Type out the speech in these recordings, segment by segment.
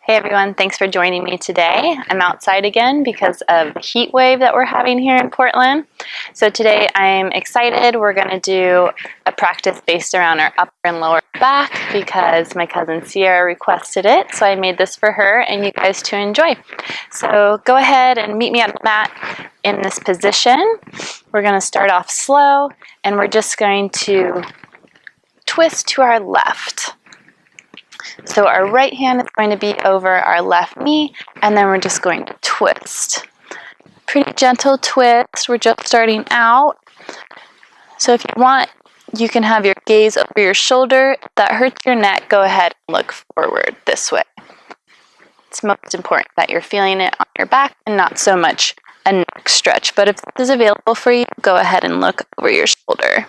Hey everyone, thanks for joining me today. I'm outside again because of the heat wave that we're having here in Portland. So today I'm excited. We're going to do a practice based around our upper and lower back because my cousin Sierra requested it. So I made this for her and you guys to enjoy. So go ahead and meet me on the mat in this position. We're going to start off slow and we're just going to twist to our left. So our right hand is going to be over our left knee, and then we're just going to twist. Pretty gentle twist. We're just starting out. So if you want, you can have your gaze over your shoulder. If that hurts your neck, go ahead and look forward this way. It's most important that you're feeling it on your back and not so much a neck stretch. But if this is available for you, go ahead and look over your shoulder.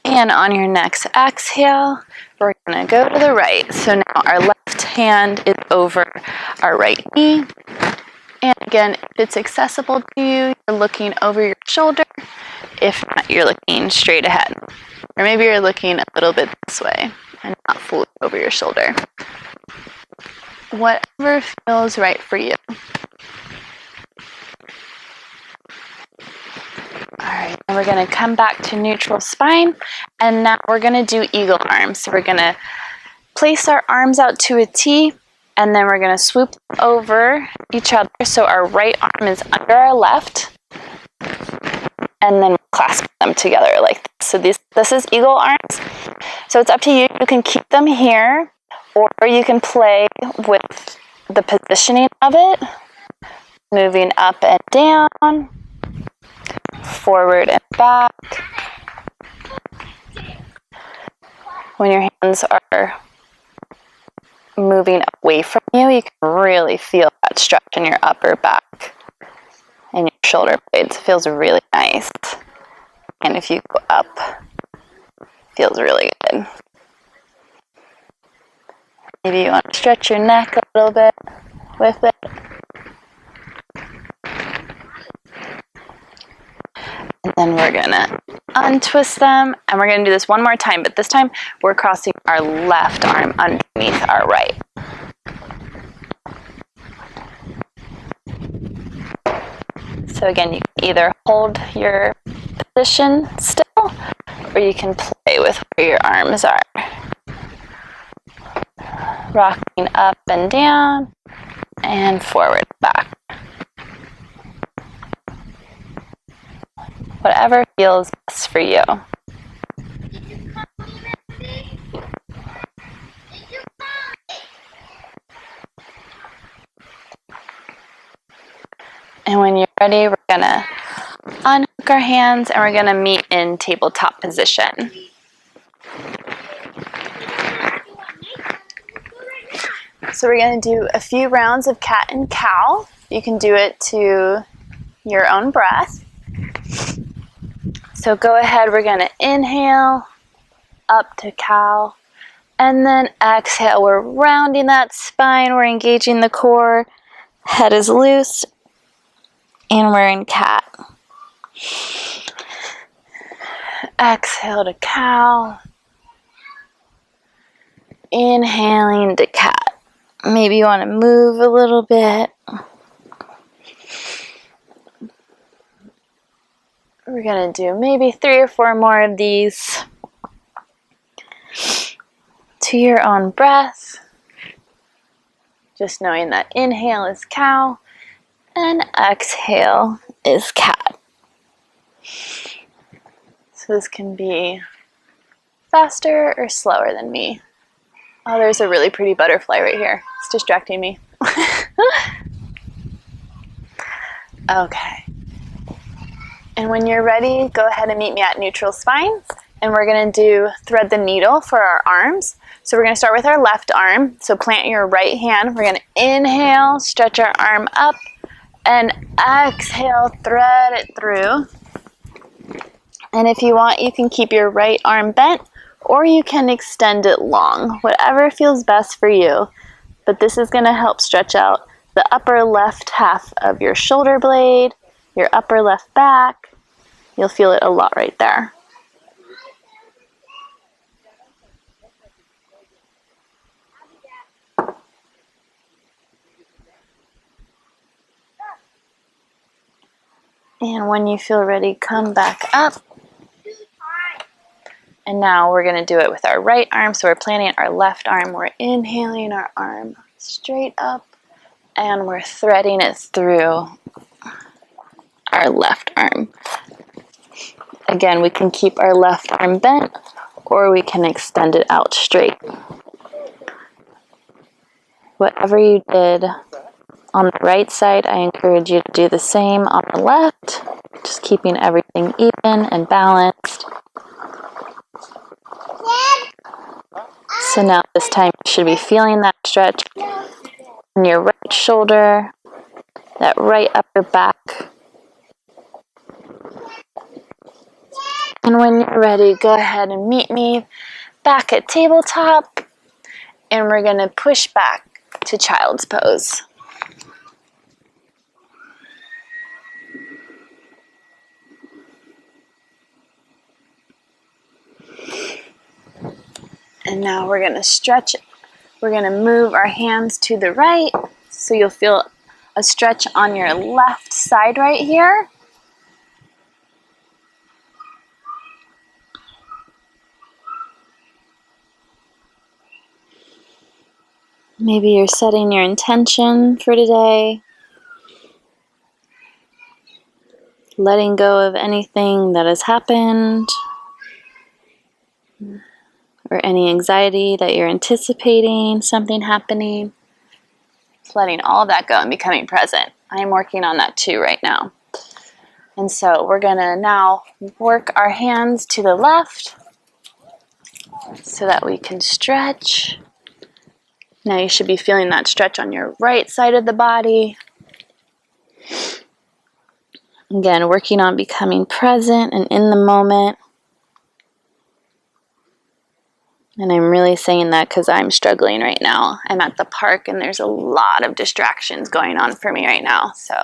And on your next exhale, we're going to go to the right. So now our left hand is over our right knee. And again, if it's accessible to you, you're looking over your shoulder. If not, you're looking straight ahead. Or maybe you're looking a little bit this way and not fully over your shoulder. Whatever feels right for you. Alright, and we're going to come back to neutral spine, and now we're going to do eagle arms. So we're going to place our arms out to a T, and then we're going to swoop over each other. So our right arm is under our left, and then clasp them together like this. So this is eagle arms. So it's up to you. You can keep them here, or you can play with the positioning of it, moving up and down, forward and back. When your hands are moving away from you, you can really feel that stretch in your upper back and your shoulder blades. It feels really nice. And if you go up, it feels really good. Maybe you want to stretch your neck a little bit with it. And then we're going to untwist them, and we're going to do this one more time, but this time we're crossing our left arm underneath our right. So again, you can either hold your position still, or you can play with where your arms are. Rocking up and down, and forward and back. Whatever feels best for you. And when you're ready, we're going to unhook our hands and we're going to meet in tabletop position. So we're going to do a few rounds of cat and cow. You can do it to your own breath. So go ahead, we're going to inhale up to cow, and then exhale. We're rounding that spine, we're engaging the core, head is loose, and we're in cat. Exhale to cow, inhaling to cat. Maybe you want to move a little bit. We're going to do maybe 3 or 4 more of these to your own breath. Just knowing that inhale is cow and exhale is cat. So this can be faster or slower than me. Oh, there's a really pretty butterfly right here. It's distracting me. Okay. And when you're ready, go ahead and meet me at neutral spine. And we're going to do thread the needle for our arms. So we're going to start with our left arm. So plant your right hand. We're going to inhale, stretch our arm up, and exhale, thread it through. And if you want, you can keep your right arm bent, or you can extend it long, whatever feels best for you. But this is going to help stretch out the upper left half of your shoulder blade, your upper left back. You'll feel it a lot right there. And when you feel ready, come back up. And now we're going to do it with our right arm. So we're planting our left arm. We're inhaling our arm straight up, and we're threading it through our left arm. Again, we can keep our left arm bent, or we can extend it out straight. Whatever you did on the right side, I encourage you to do the same on the left, just keeping everything even and balanced. So now this time you should be feeling that stretch in your right shoulder, that right upper back. And when you're ready, go ahead and meet me back at tabletop, and we're going to push back to child's pose. And now we're going to stretch it. We're going to move our hands to the right, so you'll feel a stretch on your left side right here. Maybe you're setting your intention for today, letting go of anything that has happened, or any anxiety that you're anticipating something happening. Just letting all of that go and becoming present. I am working on that too right now. And so we're going to now work our hands to the left so that we can stretch. Now you should be feeling that stretch on your right side of the body. Again, working on becoming present and in the moment. And I'm really saying that because I'm struggling right now. I'm at the park and there's a lot of distractions going on for me right now. So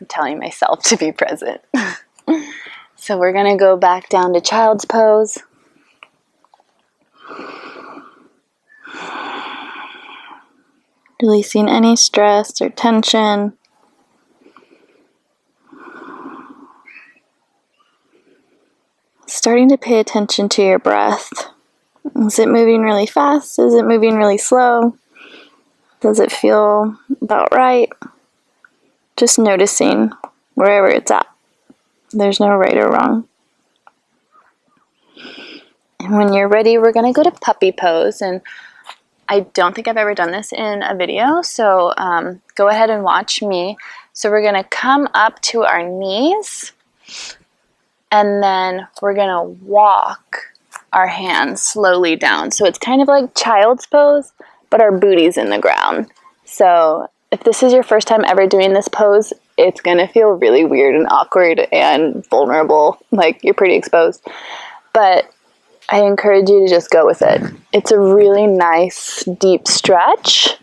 I'm telling myself to be present. So we're going to go back down to child's pose. Releasing any stress or tension. Starting to pay attention to your breath. Is it moving really fast? Is it moving really slow? Does it feel about right? Just noticing wherever it's at. There's no right or wrong. And when you're ready, we're going to go to puppy pose. And I don't think I've ever done this in a video, so go ahead and watch me. So we're going to come up to our knees, and then we're going to walk our hands slowly down. So it's kind of like child's pose, but our booty's in the ground. So if this is your first time ever doing this pose, it's going to feel really weird and awkward and vulnerable, like you're pretty exposed. But I encourage you to just go with it. It's a really nice, deep stretch.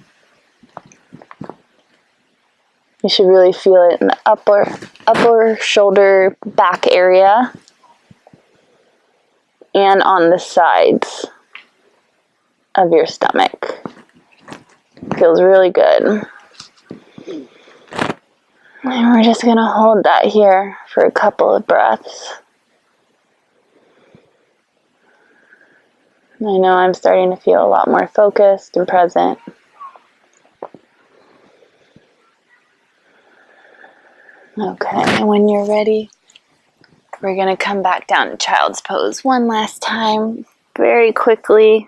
You should really feel it in the upper shoulder back area and on the sides of your stomach. Feels really good. And we're just going to hold that here for a couple of breaths. I know I'm starting to feel a lot more focused and present. Okay, and when you're ready, we're going to come back down to child's pose one last time, very quickly.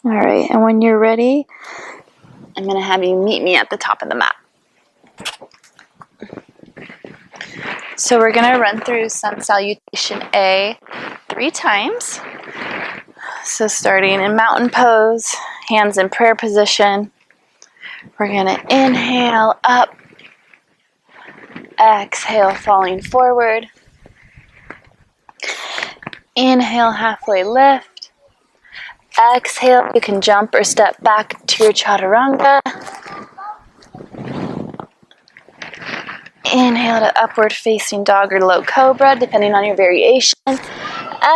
All right, and when you're ready, I'm going to have you meet me at the top of the mat. So we're going to run through Sun Salutation A 3 times. So starting in mountain pose, hands in prayer position. We're going to inhale up, exhale falling forward. Inhale, halfway lift. Exhale, you can jump or step back to your chaturanga. Inhale to upward facing dog or low cobra, depending on your variation.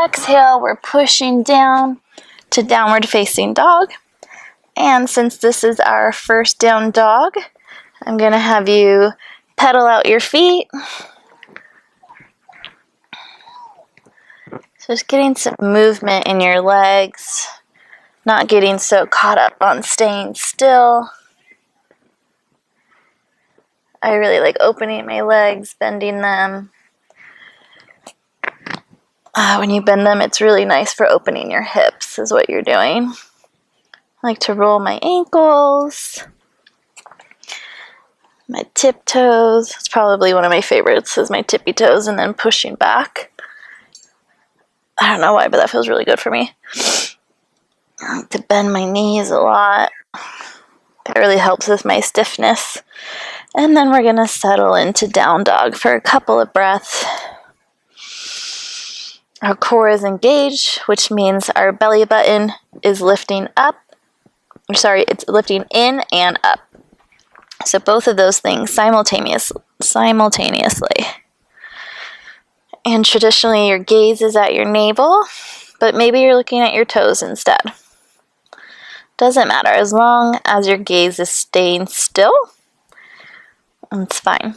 Exhale, we're pushing down to downward facing dog. And since this is our first down dog, I'm going to have you pedal out your feet. So just getting some movement in your legs, not getting so caught up on staying still. I really like opening my legs, bending them. When you bend them, it's really nice for opening your hips, is what you're doing. I like to roll my ankles, my tiptoes. It's probably one of my favorites, is my tippy toes, and then pushing back. I don't know why, but that feels really good for me. I like to bend my knees a lot. That really helps with my stiffness. And then we're going to settle into down dog for a couple of breaths. Our core is engaged, which means our belly button is lifting up. It's lifting in and up. So both of those things simultaneously. And traditionally your gaze is at your navel, but maybe you're looking at your toes instead. Doesn't matter, as long as your gaze is staying still, it's fine.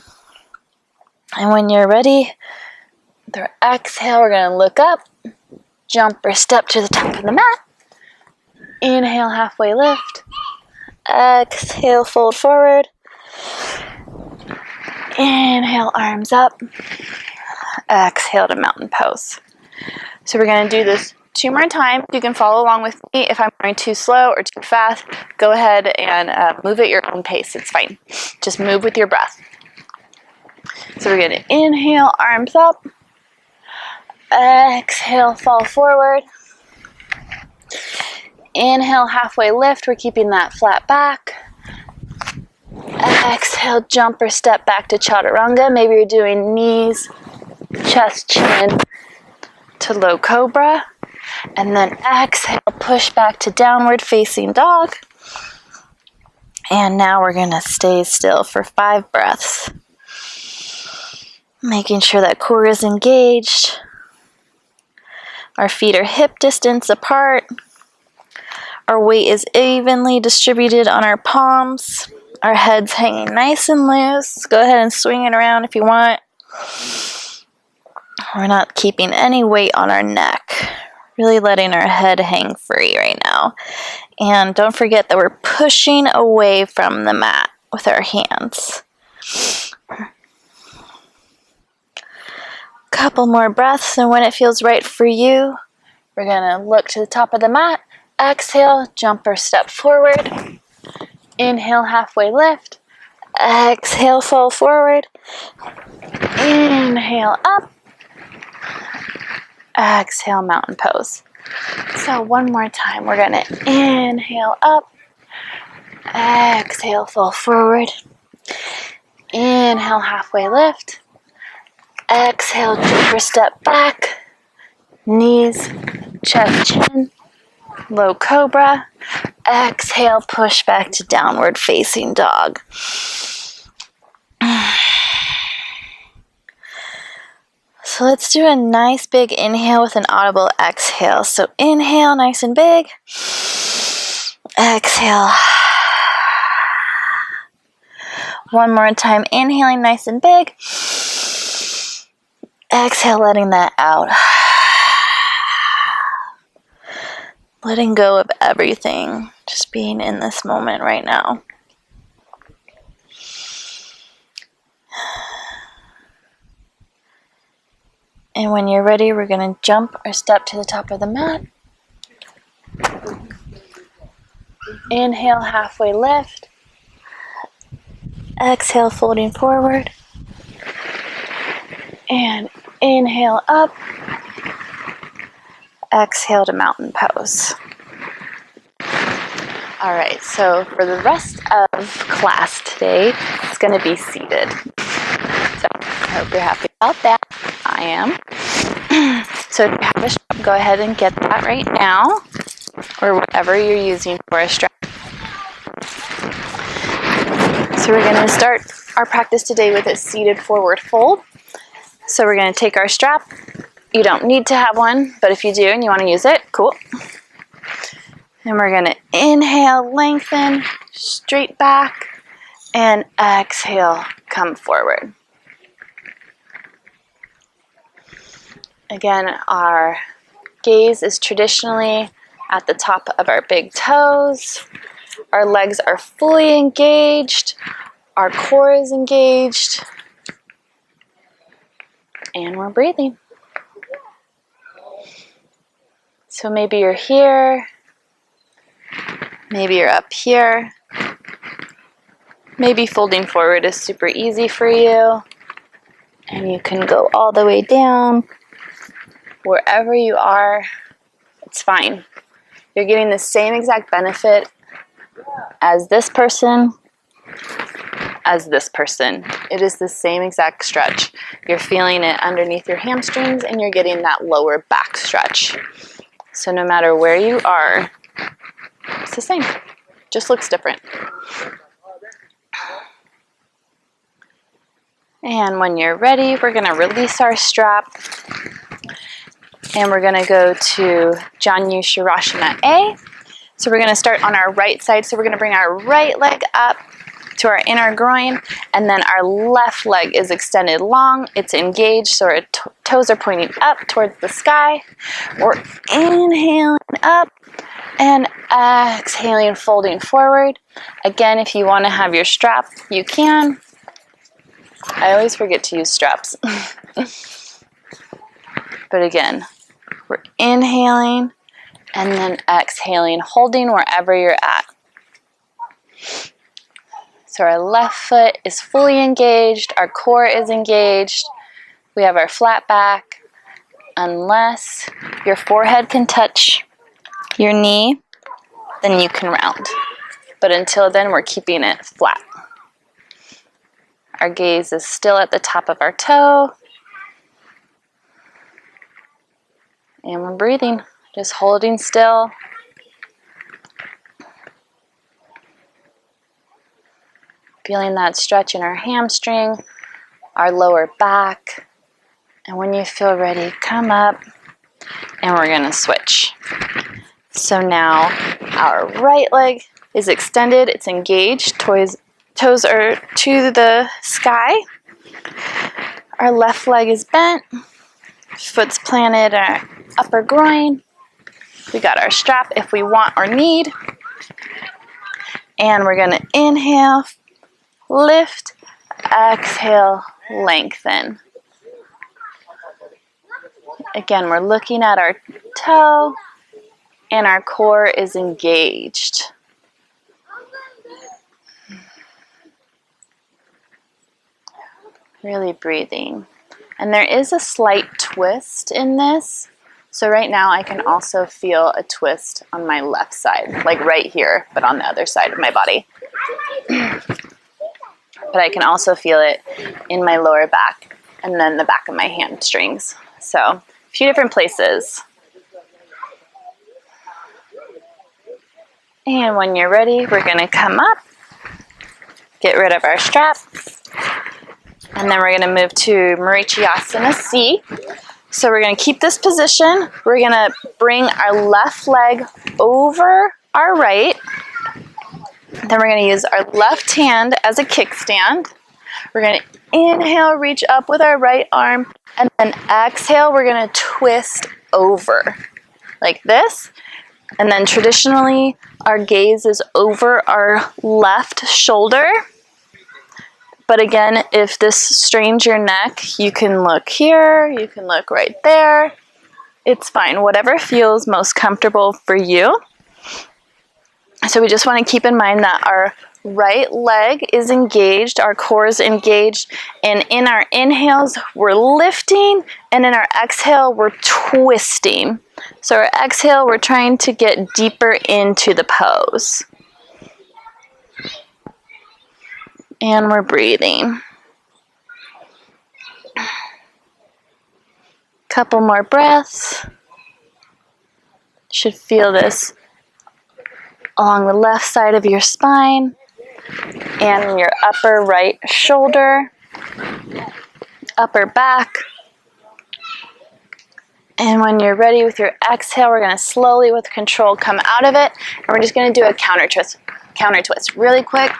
And when you're ready, with our exhale, we're going to look up, jump or step to the top of the mat. Inhale, halfway lift. Exhale, fold forward. Inhale, arms up. Exhale to mountain pose. So we're going to do this 2 more times. You can follow along with me. If I'm going too slow or too fast, go ahead and move at your own pace. It's fine. Just move with your breath. So we're going to inhale, arms up. Exhale, fall forward. Inhale, halfway lift. We're keeping that flat back. Exhale, jump or step back to chaturanga. Maybe you're doing knees, chest, chin to low cobra. And then exhale, push back to downward facing dog. And now we're going to stay still for 5 breaths. Making sure that core is engaged. Our feet are hip distance apart. Our weight is evenly distributed on our palms. Our head's hanging nice and loose. Go ahead and swing it around if you want. We're not keeping any weight on our neck. Really letting our head hang free right now. And don't forget that we're pushing away from the mat with our hands. Couple more breaths, and when it feels right for you, we're going to look to the top of the mat. Exhale, jump or step forward. Inhale, halfway lift. Exhale, fall forward. Inhale, up. Exhale, mountain pose. So one more time, we're going to inhale up. Exhale, fall forward. Inhale, halfway lift. Exhale, jump or step back. Knees, chest, chin, low cobra. Exhale, push back to downward facing dog. So let's do a nice big inhale with an audible exhale. So inhale, nice and big. Exhale. One more time, inhaling nice and big. Exhale, letting that out. Letting go of everything. Just being in this moment right now. And when you're ready, we're going to jump or step to the top of the mat. Inhale, halfway lift. Exhale, folding forward. And inhale up. Exhale to mountain pose. All right, so for the rest of class today, it's going to be seated. So I hope you're happy about that. I am. So if you have a strap, go ahead and get that right now, or whatever you're using for a strap. So we're going to start our practice today with a seated forward fold. So we're going to take our strap. You don't need to have one, but if you do and you want to use it, cool. And we're going to inhale, lengthen, straight back, and exhale, come forward. Again, our gaze is traditionally at the top of our big toes. Our legs are fully engaged. Our core is engaged. And we're breathing. So maybe you're here. Maybe you're up here. Maybe folding forward is super easy for you. And you can go all the way down. Wherever you are, it's fine. You're getting the same exact benefit as this person, It is the same exact stretch. You're feeling it underneath your hamstrings and you're getting that lower back stretch. So no matter where you are, it's the same. Just looks different. And when you're ready, we're going to release our strap. And we're going to go to Janu Shirashana A. So we're going to start on our right side. So we're going to bring our right leg up to our inner groin. And then our left leg is extended long. It's engaged. So our toes are pointing up towards the sky. We're inhaling up and exhaling, folding forward. Again, if you want to have your strap, you can. I always forget to use straps. But again, we're inhaling and then exhaling, holding wherever you're at. So our left foot is fully engaged, our core is engaged, we have our flat back. Unless your forehead can touch your knee, then you can round. But until then, we're keeping it flat. Our gaze is still at the top of our toe. And we're breathing, just holding still. Feeling that stretch in our hamstring, our lower back. And when you feel ready, come up and we're going to switch. So now our right leg is extended, it's engaged, toes are to the sky. Our left leg is bent, foot's planted on our upper groin. We got our strap if we want or need. And we're going to inhale, lift, exhale, lengthen. Again, we're looking at our toe and our core is engaged. Really breathing. And there is a slight twist in this. So right now I can also feel a twist on my left side, like right here, but on the other side of my body. But I can also feel it in my lower back and then the back of my hamstrings. So a few different places. And when you're ready, we're going to come up, get rid of our strap, and then we're going to move to Marichyasana C. So we're going to keep this position. We're going to bring our left leg over our right. Then we're going to use our left hand as a kickstand. We're going to inhale, reach up with our right arm, and then exhale, we're going to twist over like this. And then traditionally, our gaze is over our left shoulder. But again, if this strains your neck, you can look here, you can look right there. It's fine, whatever feels most comfortable for you. So we just want to keep in mind that our right leg is engaged, our core is engaged, and in our inhales, we're lifting, and in our exhale, we're twisting. So our exhale, we're trying to get deeper into the pose. And we're breathing. Couple more breaths. Should feel this along the left side of your spine and your upper right shoulder, upper back, And when you're ready with your exhale, we're gonna slowly with control come out of it. And we're just gonna do a counter twist really quick.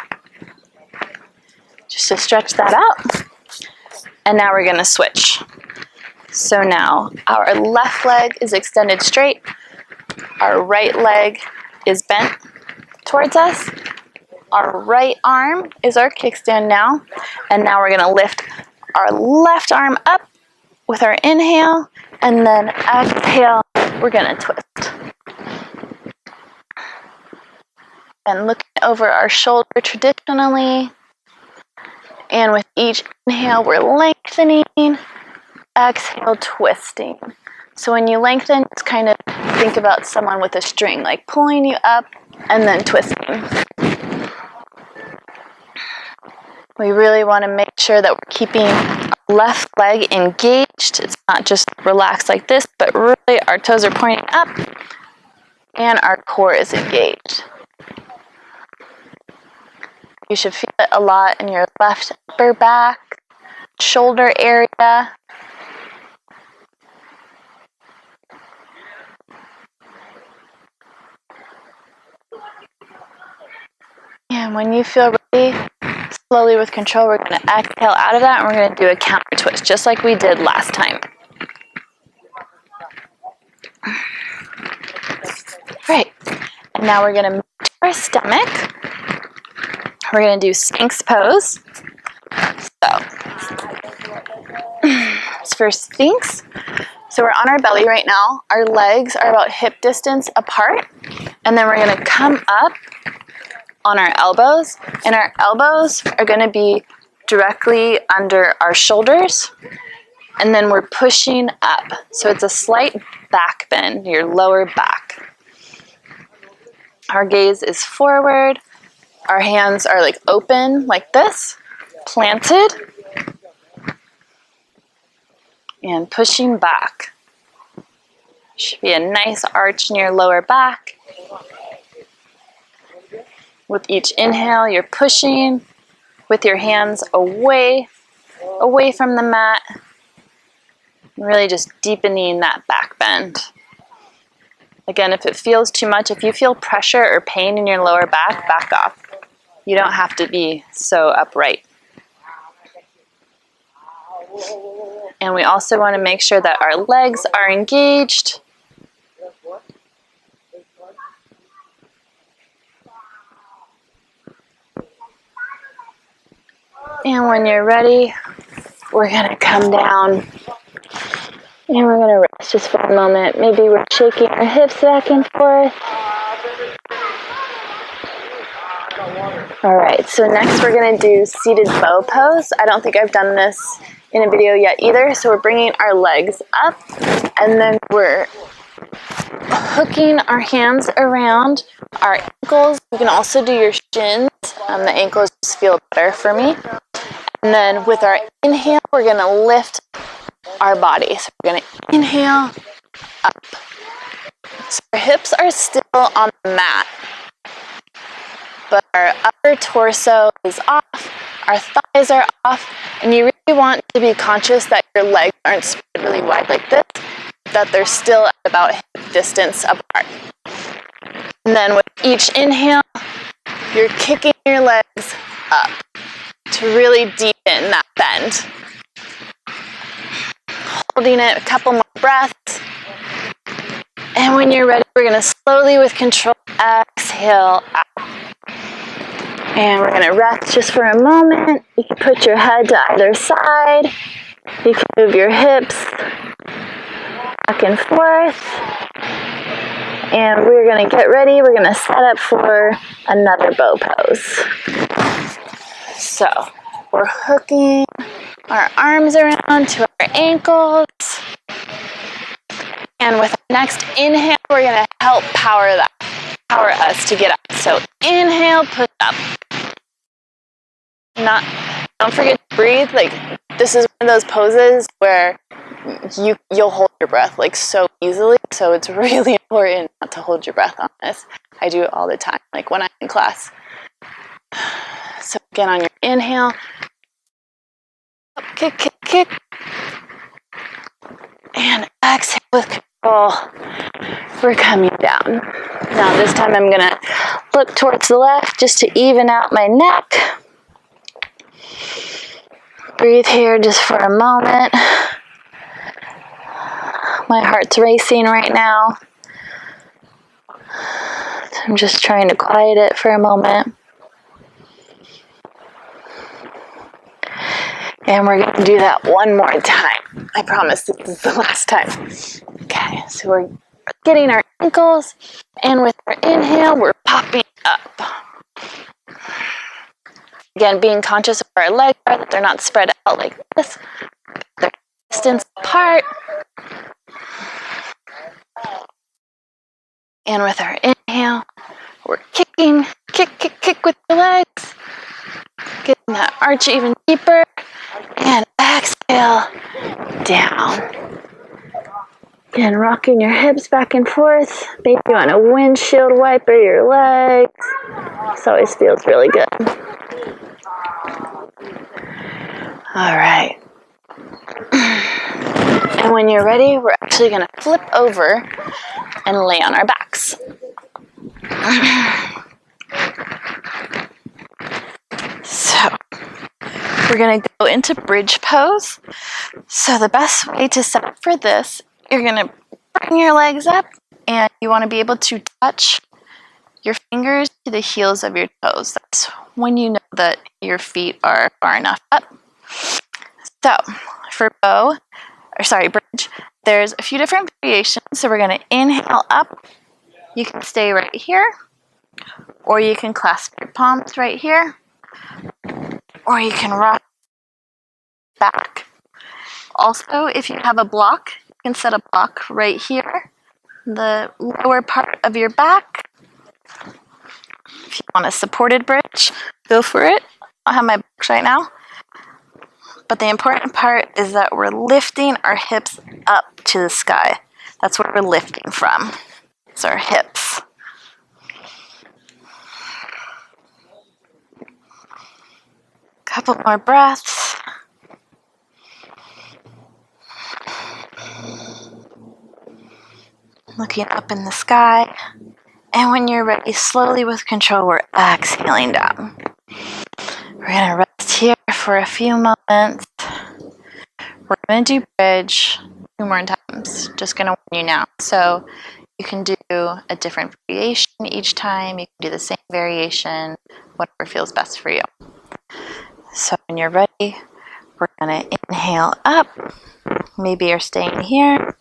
Just to stretch that out. And now we're gonna switch. So now our left leg is extended straight. Our right leg is bent towards us. Our right arm is our kickstand now. And now we're gonna lift our left arm up with our inhale, and then exhale, we're gonna twist. And looking over our shoulder traditionally. And with each inhale, we're lengthening. Exhale, twisting. So when you lengthen, just kind of think about someone with a string, like pulling you up and then twisting. We really want to make sure that we're keeping our left leg engaged. It's not just relaxed like this, but really our toes are pointing up and our core is engaged. You should feel it a lot in your left upper back, shoulder area. And when you feel ready, slowly with control, we're going to exhale out of that and we're going to do a counter twist, just like we did last time. Great. And now we're going to move to our stomach. We're going to do Sphinx pose. So for Sphinx, so we're on our belly right now. Our legs are about hip distance apart. And then we're going to come up on our elbows. And our elbows are going to be directly under our shoulders. And then we're pushing up. So it's a slight back bend, your lower back. Our gaze is forward. Our hands are like open like this, planted, and pushing back. Should be a nice arch in your lower back. With each inhale, you're pushing with your hands away from the mat, really just deepening that back bend. Again, if it feels too much, if you feel pressure or pain in your lower back, back off. You don't have to be so upright. And we also want to make sure that our legs are engaged. And when you're ready, we're going to come down and we're going to rest just for a moment. Maybe we're shaking our hips back and forth. All right, so next we're going to do seated bow pose. I don't think I've done this in a video yet either. So we're bringing our legs up and then we're hooking our hands around our ankles. You can also do your shins. The ankles just feel better for me. And then with our inhale, we're going to lift our body. So we're going to inhale up. So our hips are still on the mat, but our upper torso is off, our thighs are off, and you really want to be conscious that your legs aren't spread really wide like this, that they're still at about hip distance apart. And then with each inhale, you're kicking your legs up to really deepen that bend. Holding it a couple more breaths. And when you're ready, we're going to slowly with control exhale out. And we're going to rest just for a moment. You can put your head to either side. You can move your hips back and forth. And we're going to get ready. We're going to set up for another bow pose. So we're hooking our arms around to our ankles. And with our next inhale, we're going to help power us to get up. So inhale, push up. Don't forget to breathe. Like, this is one of those poses where you'll hold your breath like so easily. So it's really important not to hold your breath on this. I do it all the time, like when I'm in class. So again, on your inhale, kick, kick, kick. And exhale with control, we're coming down. Now this time I'm gonna look towards the left just to even out my neck. Breathe here just for a moment. My heart's racing right now. So I'm just trying to quiet it for a moment. And we're going to do that one more time. I promise this is the last time. Okay, so we're getting our ankles, and with our inhale, we're popping up. Again, being conscious of where our legs are, that they're not spread out like this. They're distance apart. And with our inhale, we're kicking, kick with the legs. Getting that arch even deeper. And exhale, down. Again, rocking your hips back and forth. Maybe you want to windshield wiper your legs. This always feels really good. All right. And when you're ready, we're actually going to flip over and lay on our backs. So, we're going to go into bridge pose. So the best way to set up for this, you're going to bring your legs up, and you want to be able to touch your fingers to the heels of your toes. That's when you know that your feet are far enough up. So for bridge, there's a few different variations. So we're going to inhale up. You can stay right here, or you can clasp your palms right here, or you can rock back. Also, if you have a block, you can set a block right here, the lower part of your back. If you want a supported bridge, go for it. I'll have my books right now. But the important part is that we're lifting our hips up to the sky. That's where we're lifting from. It's our hips. Couple more breaths. Looking up in the sky. And when you're ready, slowly with control, we're exhaling down. We're going to rest here for a few moments. We're going to do bridge 2 more times. Just going to warn you now. So you can do a different variation each time. You can do the same variation, whatever feels best for you. So when you're ready, we're going to inhale up. Maybe you're staying here,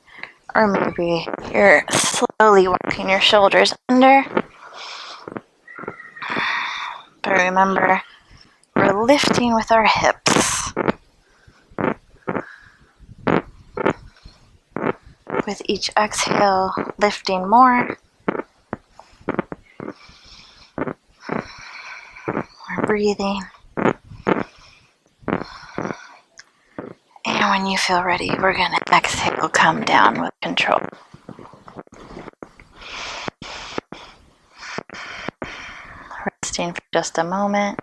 or maybe you're slowly walking your shoulders under. But remember, we're lifting with our hips. With each exhale, lifting more. We're breathing. And when you feel ready, we're going to exhale, come down with control. Resting for just a moment.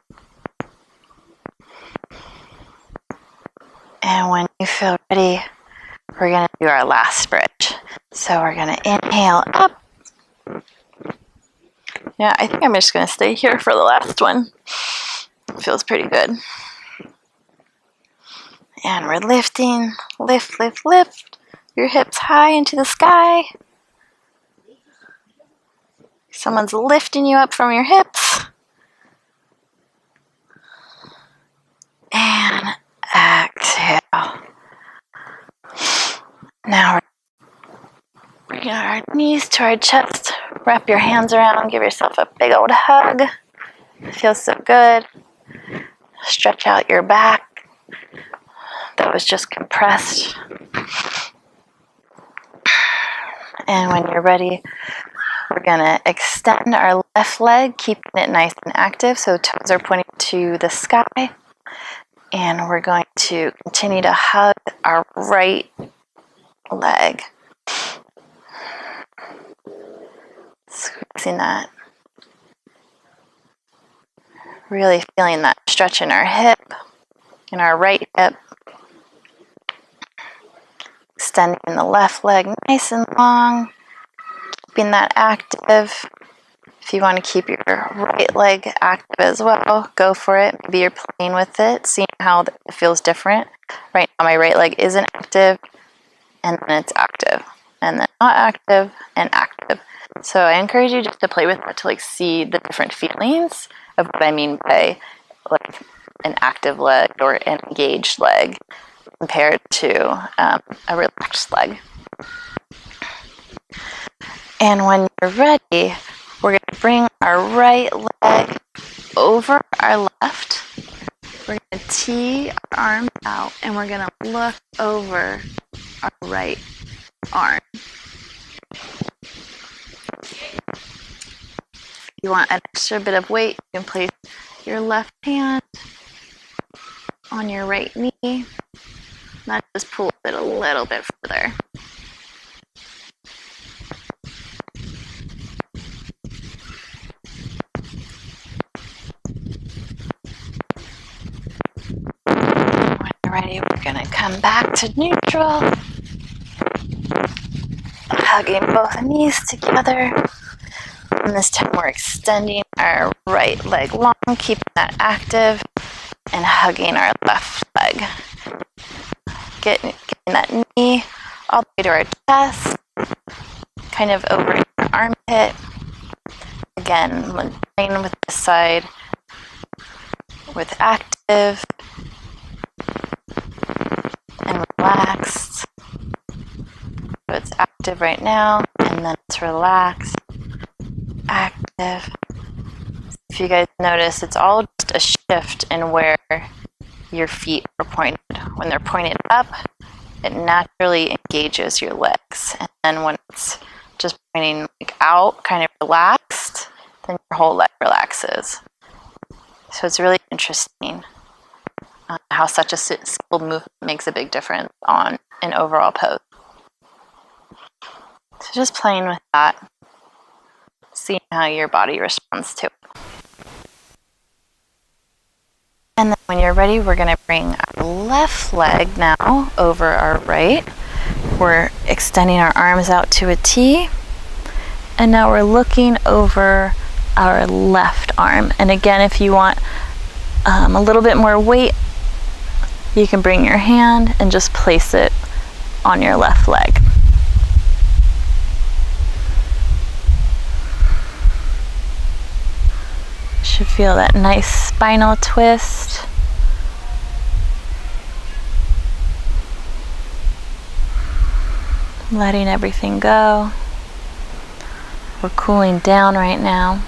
And when you feel ready, we're going to do our last bridge. So we're going to inhale up. Yeah, I think I'm just going to stay here for the last one. It feels pretty good. And we're lifting, lift, lift, lift. Your hips high into the sky. Someone's lifting you up from your hips. And exhale. Now we're bringing our knees to our chest. Wrap your hands around. Give yourself a big old hug. It feels so good. Stretch out your back. That was just compressed. And when you're ready, we're going to extend our left leg, keeping it nice and active, so toes are pointing to the sky. And we're going to continue to hug our right leg. Squeezing that. Really feeling that stretch in our hip, in our right hip. extending the left leg nice and long, keeping that active. If you want to keep your right leg active as well, go for it. Maybe you're playing with it, seeing how it feels different. Right now my right leg isn't active, and then it's active, and then not active, and active. So I encourage you just to play with it to like see the different feelings of what I mean by like an active leg or an engaged leg compared to a relaxed leg. And when you're ready, we're going to bring our right leg over our left. We're going to tee our arms out and we're going to look over our right arm. If you want an extra bit of weight, you can place your left hand on your right knee. That just pulls it a little bit further. When you're ready, we're going to come back to neutral. Hugging both knees together. And this time we're extending our right leg long, keeping that active, and hugging our left leg. Getting that knee all the way to our chest, kind of over your armpit. Again, playing with this side with active and relaxed. So it's active right now, and then it's relaxed, active. If you guys notice, it's all just a shift in where your feet are pointed. When they're pointed up, it naturally engages your legs. And then when it's just pointing like out, kind of relaxed, then your whole leg relaxes. So it's really interesting how such a skilled movement makes a big difference on an overall pose. So just playing with that, seeing how your body responds to it. And then when you're ready, we're going to bring our left leg now over our right. We're extending our arms out to a T. And now we're looking over our left arm. And again, if you want a little bit more weight, you can bring your hand and just place it on your left leg. Should feel that nice spinal twist. Letting everything go. We're cooling down right now.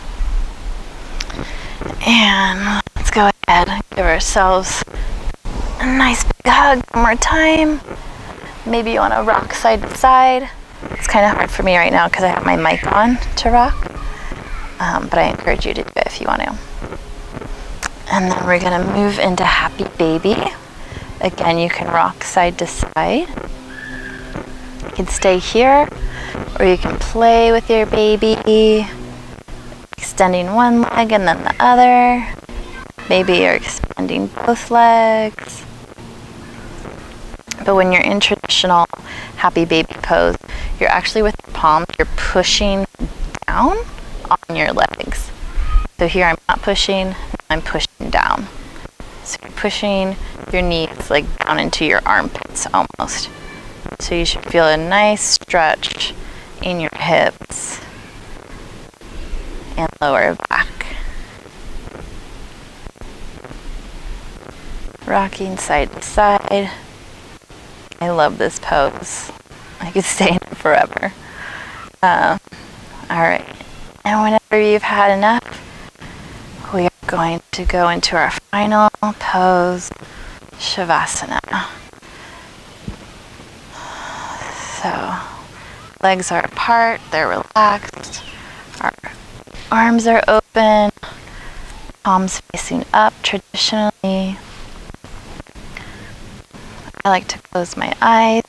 And let's go ahead and give ourselves a nice big hug one more time. Maybe you want to rock side to side. It's kind of hard for me right now because I have my mic on to rock. But I encourage you to do it if you want to. And then we're going to move into Happy Baby. Again, you can rock side to side. You can stay here, or you can play with your baby, extending one leg and then the other. Maybe you're extending both legs. But when you're in traditional Happy Baby pose, you're actually with your palms, you're pushing down on your legs. So here I'm not pushing, I'm pushing down. So you're pushing your knees like down into your armpits almost. So you should feel a nice stretch in your hips and lower back. Rocking side to side. I love this pose. I could stay in it forever. Alright. And whenever you've had enough, we are going to go into our final pose, Shavasana. So, legs are apart, they're relaxed, our arms are open, palms facing up traditionally. I like to close my eyes.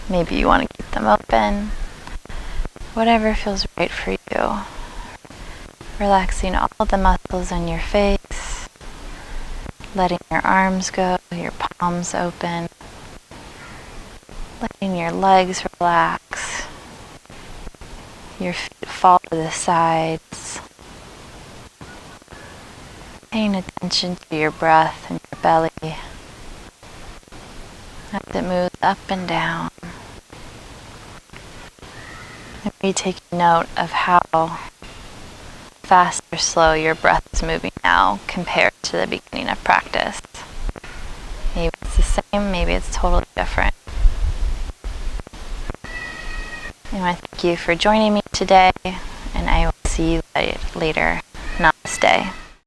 Maybe you want to keep them open. Whatever feels right for you. Relaxing all the muscles in your face. Letting your arms go, your palms open. Letting your legs relax, your feet fall to the sides, paying attention to your breath and your belly as it moves up and down. And be taking note of how fast or slow your breath is moving now compared to the beginning of practice. Maybe it's the same, maybe it's totally different. I want to thank you for joining me today, and I will see you later. Namaste.